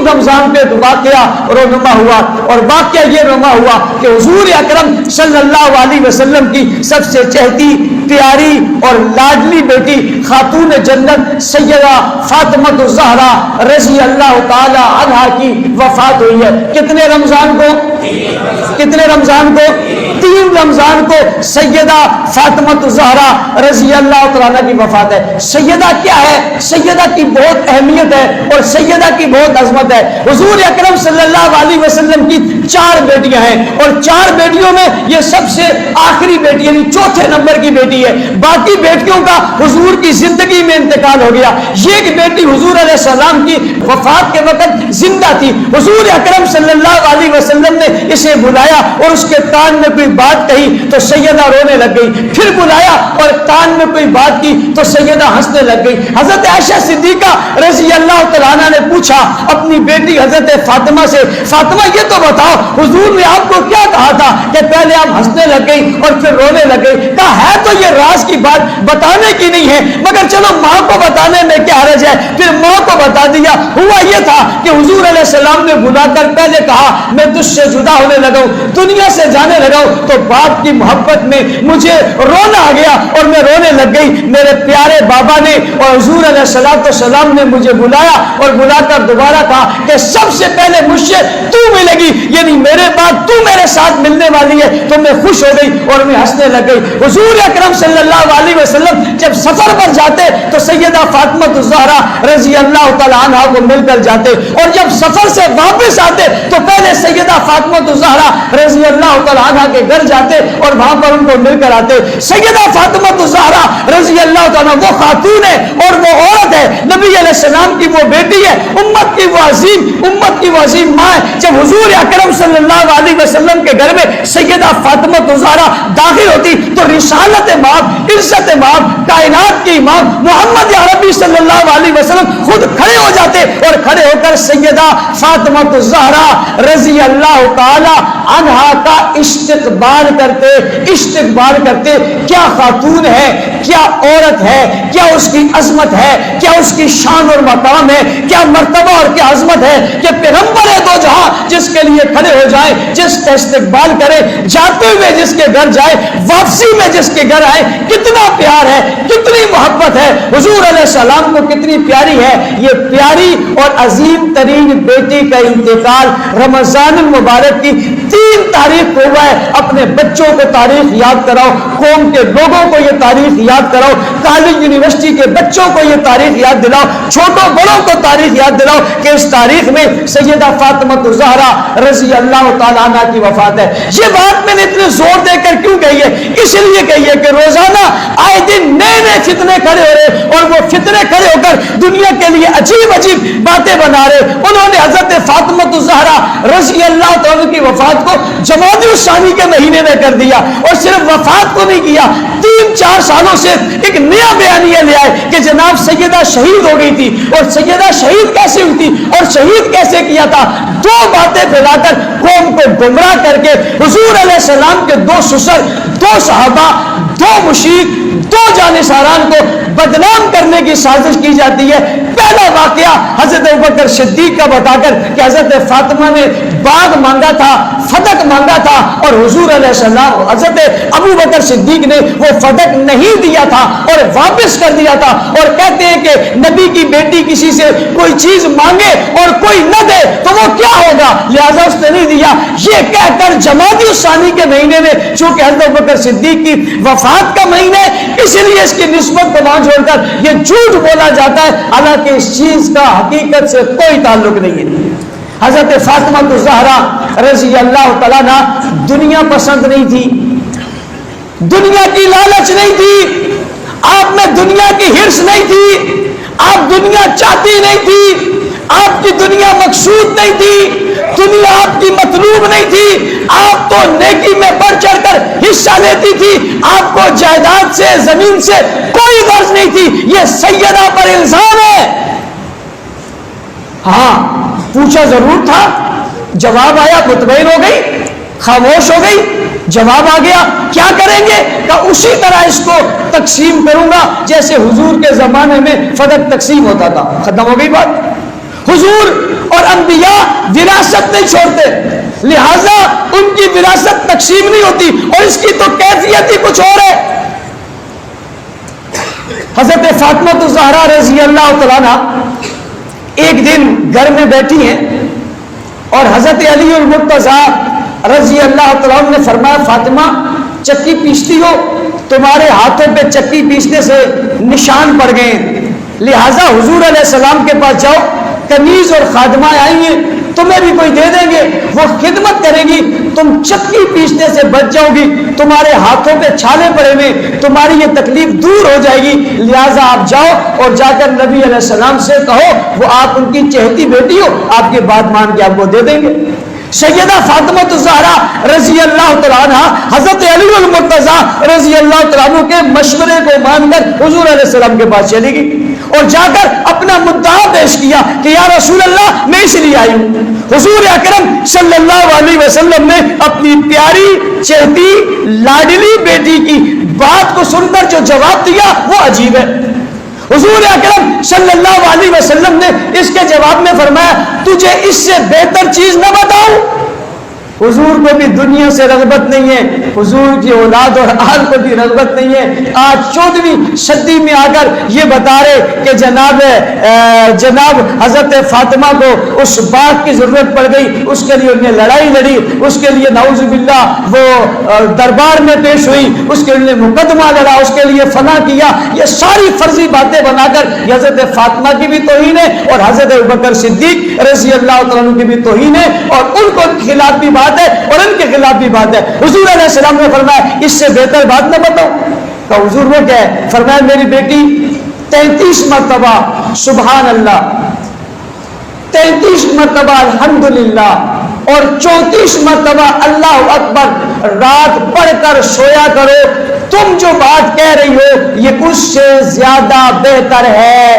تین رمضان پہ واقعہ رونما ہوا، اور واقعہ یہ رونما ہوا کہ حضور اکرم صلی اللہ علیہ وسلم کی سب سے چہتی پیاری اور لاڈلی بیٹی خاتون جنت سیدہ فاطمہ الزہرا رضی اللہ تعالی عنہا کی وفات ہوئی ہے۔ کتنے رمضان کو؟ کتنے رمضان کو؟ 3 رمضان کو سیدہ فاطمہ الزہرا رضی اللہ تعالی عنہا کی وفات ہے۔ سیدہ کیا ہے؟ سیدہ کی بہت اہمیت ہے اور سیدہ کی بہت عظمت ہے۔ حضور اکرم صلی اللہ علیہ وسلم کی 4 بیٹیاں ہیں، اور 4 بیٹیوں میں یہ سب سے آخری بیٹی یعنی چوتھے نمبر کی بیٹی ہے۔ باقی بیٹیوں کا حضور کی زندگی میں انتقال ہو گیا۔ یہ ایک بیٹی حضور علیہ السلام کی وفات کے وقت زندہ تھی۔ حضور اکرم صلی اللہ علیہ وسلم نے اسے بلایا اور اس کے کان میں کوئی بات کہی تو سیدہ رونے لگ گئی، پھر بلایا اور کان میں کوئی بات کی تو سیدہ ہنسنے لگ گئی۔ حضرت عائشہ صدیقہ رضی اللہ تعالیٰ عنہ نے پوچھا اپنی بیٹی حضرت فاطمہ سے، فاطمہ یہ تو بتاؤ حضور نے آپ کو کیا کہا تھا کہ پہلے آپ ہنسنے لگ گئی اور پھر رونے لگ گئی؟ کہا ہے تو یہ راز کی بات بتانے کی نہیں ہے، مگر چلو ماں کو بتانے میں کیا حرج ہے۔ پھر ماں کو بتا دیا۔ ہوا یہ تھا کہ حضور علیہ السلام نے بلا کر پہلے کہا میں تجھ سے جدا ہونے لگا ہوں، دنیا سے جانے لگا ہوں، تو باپ کی محبت میں مجھے رونا آ گیا اور میں رونے لگ گئی۔ میرے پیارے بابا نے اور حضور علیہ السلام نے مجھے بلایا اور بلا کر دوبارہ کہا کہ سب سے پہلے مجھ سے تو ملے گی، یعنی میرے بعد تو میرے ساتھ ملنے والی ہے۔ تو میں خوش ہو گئی اور میں ہنسنے لگ گئی۔ حضور اکرم صلی اللہ علیہ وسلم جب سفر پر جاتے تو سیدہ فاطمہ الزہرا رضی اللہ تعالی عنہا کو مل کر جاتے، اور جب سفر سے واپس آتے تو پہلے سیدہ فاطمہ الزہرا رضی اللہ تعالی عنہا کے گھر جاتے اور وہاں پر ان کو مل کر آتے۔ سیدہ فاطمہ الزہرا رضی اللہ تعالی وہ خاتون ہے اور وہ عورت ہے، نبی علیہ السلام کی وہ بیٹی ہے، امت کی وہ عظیم ماں ہے۔ جب حضور اکرم صلی اللہ علیہ وسلم کے گھر میں سیدہ فاطمہ الزہرا داخل ہوتی تو رسالت مآب، عزت مآب، کائنات کی امام محمد عربی صلی اللہ علیہ وسلم خود کھڑے ہو جاتے اور کھڑے ہو کر سیدہ فاطمہ الزہرا رضی اللہ تعالی عنہا کا استقبال کرتے۔ کیا خاتون ہے، کیا عورت ہے، کیا اس کی عظمت ہے، کیا اس کی شان اور مقام ہے، کیا مرتبہ اور کیا عظمت ہے کہ پیغمبر دو جہاں جس کے لیے کھڑے ہو جائے، جس کا استقبال کرے، جاتے ہوئے جس کے گھر جائے، واپسی میں جس کے گھر آئے، کتنا پیار ہے، کتنی محبت ہے۔ حضور علیہ السلام کو کتنی پیاری ہے یہ پیاری اور عظیم ترین بیٹی کا انتقال رمضان المبارک کی 3 تاریخ کو ہوا ہے۔ اپنے بچوں کو تاریخ یاد کراؤ، قوم کے لوگوں کو یہ تاریخ یاد کراؤ، کالج یونیورسٹی کے بچوں کو یہ تاریخ یاد دلاؤ، چھوٹوں بڑوں کو تاریخ یاد دلاؤ کہ اس تاریخ میں سیدہ فاطمہ الزہرا رضی اللہ تعالیٰ عنہ کی وفات ہے۔ یہ بات میں نے اتنے زور دے کر کیوں کہی ہے؟ اس لیے کہی ہے کہ روزانہ آئے دن نئے فتنے کھڑے ہو رہے، اور وہ فتنے کھڑے ہو کر دنیا کے لیے عجیب باتیں بنا رہے۔ انہوں نے حضرت فاطمہ الزہرا رضی اللہ تعالیٰ کی وفات کو جمادی الثانی کے مہینے میں کر دیا، اور صرف وفات کو نہیں کیا، 3-4 سالوں سے ایک نیا بیانیہ لے آئے کہ جناب سیدہ شہید ہو گئی تھی، اور سیدہ شہید کیسے ہوئی تھی اور شہید کیسے کیا تھا۔ 2 باتیں پھیلا کر قوم کو گمراہ کر کے حضور علیہ السلام کے 2 سسر، 2 صحابہ، 2 مشیر، 2 جانشاران کو بدنام کرنے کی سازش کی جاتی ہے۔ پہلا واقعہ حضرت ابوبکر صدیق کا بتا کر کہ حضرت فاطمہ نے باغ مانگا تھا، فتق مانگا تھا، اور حضور علیہ السلام حضرت ابوبکر صدیق نے وہ فتق نہیں دیا تھا اور واپس کر دیا تھا، اور کہتے ہیں کہ نبی کی بیٹی کسی سے کوئی چیز مانگے اور کوئی نہ دے تو وہ کیا ہوگا، لہذا اس نے نہیں دیا۔ یہ کہہ کر جمادی الثانی کے مہینے میں، چونکہ حضرت ابوبکر صدیق کی وفات کا مہینہ ہے، اس لیے اس کی نسبت کو وہاں چھوڑ کر یہ جھوٹ بولا جاتا ہے، حالانکہ اس چیز کا حقیقت سے کوئی تعلق نہیں ہے۔ حضرت فاطمہ الزہرا رضی اللہ تعالیٰ عنہ دنیا پسند نہیں تھی، دنیا کی لالچ نہیں تھی، آپ میں دنیا کی ہرس نہیں تھی، آپ دنیا چاہتی نہیں تھی، آپ کی دنیا مقصود نہیں تھی، دنیا آپ کی مطلوب نہیں تھی، آپ تو نیکی میں بڑھ چڑھ کر حصہ لیتی تھی، آپ کو جائیداد سے، زمین سے کوئی غرض نہیں تھی۔ یہ سیدہ پر الزام ہے۔ ہاں پوچھا ضرور تھا، جواب آیا، مطمئن ہو گئی، خاموش ہو گئی، جواب آ گیا، کیا کریں گے؟ کہ اسی طرح اس کو تقسیم کروں گا جیسے حضور کے زمانے میں فتق تقسیم ہوتا تھا۔ ختم ہو گئی بات۔ حضور اور انبیاء وراثت نہیں چھوڑتے، لہذا ان کی وراثت تقسیم نہیں ہوتی، اور اس کی تو کیفیت ہی کچھ اور ہے۔ حضرت فاطمہ الزہرا رضی اللہ تعالیٰ عنہ ایک دن گھر میں بیٹھی ہیں اور حضرت علی المرتضیٰ رضی اللہ تعالیٰ عنہ نے فرمایا فاطمہ چکی پیستی ہو، تمہارے ہاتھوں پہ چکی پیسنے سے نشان پڑ گئے ہیں، لہٰذا حضور علیہ السلام کے پاس جاؤ، کنیز اور خادمہ آئی ہیں، تمہیں بھی کوئی دے دیں گے، وہ خدمت کریں گی، تم چکی پیسنے سے بچ جاؤ گی، تمہارے ہاتھوں پہ چھالے پڑے ہوئے، تمہاری یہ تکلیف دور ہو جائے گی، لہٰذا آپ جاؤ اور جا کر نبی علیہ السلام سے کہو، وہ آپ ان کی چہیتی بیٹی ہو، آپ کی بات مان کے آپ کو دے دیں گے۔ سیدہ فاطمہ الزہرا رضی اللہ تعالیٰ عنہ حضرت علی المرتضیٰ رضی اللہ تعالیٰ عنہ کے مشورے کو مان کر حضور علیہ السلام کے پاس چلی گئی اور جا کر اپنا مدعا پیش کیا کہ یا رسول اللہ میں اس لیے آئی ہوں۔ حضور اکرم صلی اللہ علیہ وسلم نے اپنی پیاری چہتی لاڈلی بیٹی کی بات کو سن کر جو جواب دیا وہ عجیب ہے۔ حضور اکرم صلی اللہ علیہ وسلم نے اس کے جواب میں فرمایا تجھے اس سے بہتر چیز نہ بتاؤں؟ حضور کو بھی دنیا سے رغبت نہیں ہے، حضور کی اولاد اور آل کو بھی رغبت نہیں ہے۔ آج 14ویں صدی میں آ کر یہ بتا رہے کہ جناب حضرت فاطمہ کو اس بات کی ضرورت پڑ گئی، اس کے لیے انہیں لڑائی لڑی، اس کے لیے نعوذ باللہ وہ دربار میں پیش ہوئی، اس کے لیے مقدمہ لڑا، اس کے لیے فنا کیا، یہ ساری فرضی باتیں بنا کر حضرت فاطمہ کی بھی توہین ہے اور حضرت ابوبکر صدیق رضی اللہ تعالیٰ عنہ کی بھی توہین ہے، اور ان کو خلاف بھی بات ہے اور ان کے خلاف بھی بات ہے۔ حضور علیہ السلام نے فرمایا اس سے بہتر بات نہ بتاؤ؟ تو حضور وہ کیا ہے؟ فرمایا میری بیٹی 33 مرتبہ سبحان اللہ، 33 مرتبہ الحمدللہ اور 34 مرتبہ اللہ اکبر رات پڑھ کر سویا کرو، تم جو بات کہہ رہی ہو یہ اس سے زیادہ بہتر ہے۔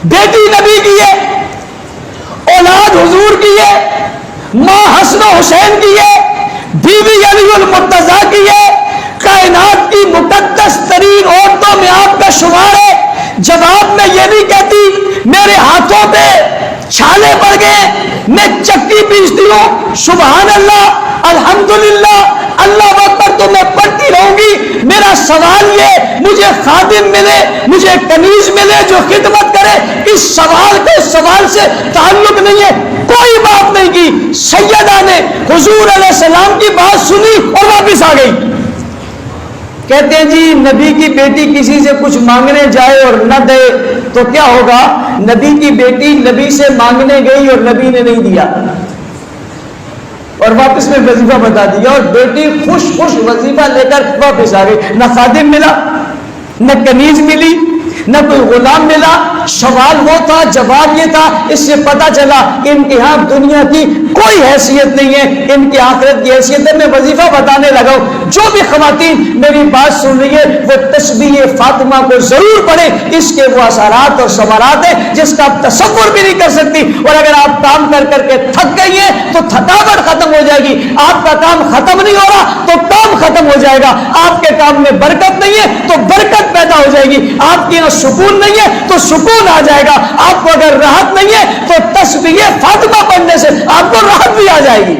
بیٹی نبی کی ہے، اولاد حضور کی ہے، ماں حسن و حسین کی ہے، بیوی علی المرتضیٰ کی ہے، کائنات کی مقدس ترین عورتوں میں آپ کا شمار ہے۔ جواب میں یہ نہیں کہتی میرے ہاتھوں پہ چھالے پڑ گئے، میں چکی پیستی ہوں، سبحان اللہ الحمدللہ اللہ اکبر تو میں پڑھتی رہوں گی۔ میرا سوال یہ مجھے خادم ملے، مجھے کنیز ملے جو خدمت کرے، اس سوال کے سوال سے تعلق نہیں ہے، کوئی بات نہیں کی۔ سیدہ نے حضور علیہ السلام کی بات سنی اور واپس آ گئی۔ کہتے ہیں جی نبی کی بیٹی کسی سے کچھ مانگنے جائے اور نہ دے تو کیا ہوگا؟ نبی کی بیٹی نبی سے مانگنے گئی اور نبی نے نہیں دیا اور واپس میں وظیفہ بتا دیا، اور بیٹی خوش خوش وظیفہ لے کر واپس آ گئی۔ نہ خادم ملا، نہ کنیز ملی، نہ کوئی غلام ملا۔ سوال وہ تھا، جواب یہ تھا، اس سے پتا چلا کہ ان کے ہاں دنیا کی کوئی حیثیت نہیں ہے، ان کی آخرت کی حیثیت ہے۔ میں وظیفہ بتانے لگا ہوں، جو بھی خواتین میری بات سن رہی ہے وہ تسبیح فاطمہ کو ضرور پڑھے، اس کے وہ اثرات اور ثمرات ہیں جس کا آپ تصور بھی نہیں کر سکتی۔ اور اگر آپ کام کر کر کے تھک گئی ہیں تو تھکاوٹ ختم ہو جائے گی، آپ کا کام ختم نہیں ہو رہا تو کام ختم ہو جائے گا، آپ کے کام میں برکت نہیں ہے تو برکت پیدا ہو جائے گی، آپ کے یہاں سکون نہیں ہے تو سکون آ جائے گا، آپ کو اگر راحت نہیں ہے تو تسبیح فاطمہ پڑھنے سے آپ کو راحت بھی آ جائے گی۔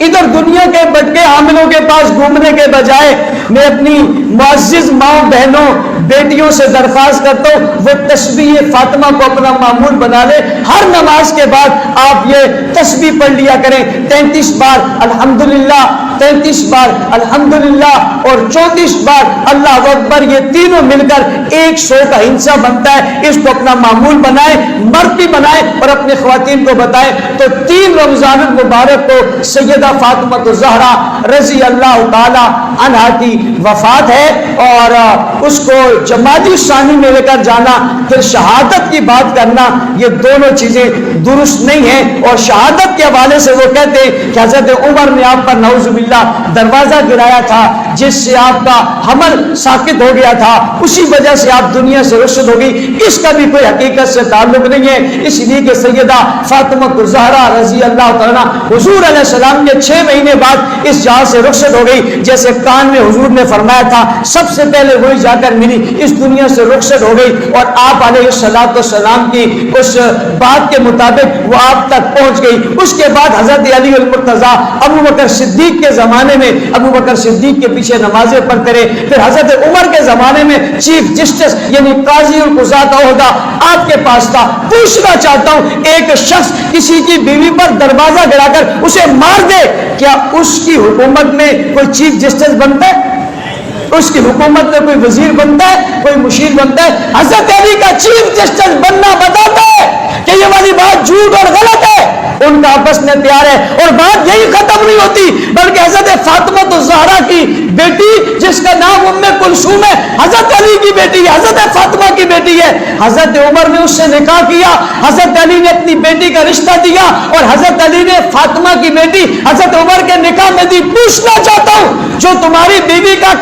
ادھر دنیا کے بٹکے حاملوں کے پاس گھومنے کے بجائے میں اپنی معزز ماں بہنوں بیٹیوں سے درخواست کرتا ہوں وہ تسبیح فاطمہ کو اپنا معمول بنا لے۔ ہر نماز کے بعد آپ یہ تسبیح پڑھ لیا کریں، 33 بار الحمدللہ، 33 بار الحمدللہ اور 34 بار اللہ اکبر، یہ تینوں مل کر 100 کا ہندسہ بنتا ہے۔ اس کو اپنا معمول بنائیں، مرد بھی بنائیں اور اپنے خواتین کو بتائیں۔ تو 3 رمضان المبارک کو سیدہ فاطمہ الزہرا رضی اللہ تعالی عنہا کی وفات ہے، اور اس کو جمادی ثانی میں لے کر جانا پھر شہادت کی بات کرنا، یہ دونوں چیزیں درست نہیں ہیں۔ اور شہادت کے حوالے سے وہ کہتے ہیں کہ حضرت عمر نے آپ پر نعوذ باللہ دروازہ گرایا تھا جس سے آپ کا حمل ساقط ہو گیا تھا، اسی وجہ سے آپ دنیا سے رخصت ہو گئی، اس کا بھی کوئی حقیقت سے تعلق نہیں ہے۔ اس لیے کہ سیدہ فاطمہ الزہرا رضی اللہ تعالیٰ حضور علیہ السلام کے 6 مہینے بعد اس جہاں سے رخصت ہو گئی، جیسے کان میں حضور نے فرمایا تھا سب سے پہلے وہی جا کر ملی اس دنیا سے رخصت ہو گئی اور آپ علیہ الصلوۃ والسلام کی اس بات کے مطابق وہ آپ تک پہنچ گئی. اس کے بعد حضرت علی المرتضیٰ ابو بکر صدیق کے زمانے میں ابو بکر صدیق کے پیچھے نمازیں پڑھتے رہے. پھر حضرت عمر کے زمانے میں چیف جسٹس یعنی قاضی القضاۃ کا عہدہ آپ کے پاس تھا. پوچھنا چاہتا ہوں ایک شخص کسی کی بیوی پر دروازہ گرا کر اسے مار دے, کیا اس کی حکومت میں کوئی چیف جسٹس بنتا ہے؟ اس کی حکومت میں کوئی وزیر بنتا ہے, کوئی مشیر بنتا ہے؟ حضرت علی کا چیف جسٹس بننا بتاتا ہے کہ یہ والی بات جھوٹ اور غلط ہے. ان کا آپس میں پیار ہے اور بات یہی ختم نہیں ہوتی بلکہ حضرت فاطمہ الزہرا کی بیٹی جس کا نام ام کلثوم ہے حضرت علی کی بیٹی ہے, حضرت فاطمہ کی بیٹی ہے. حضرت عمر نے اس سے نکاح کیا, حضرت علی نے اپنی بیٹی کا رشتہ دیا اور حضرت علی نے فاطمہ کی بیٹی حضرت عمر کے نکاح میں دی. پوچھنا چاہتا ہوں جو تمہاری بیوی کا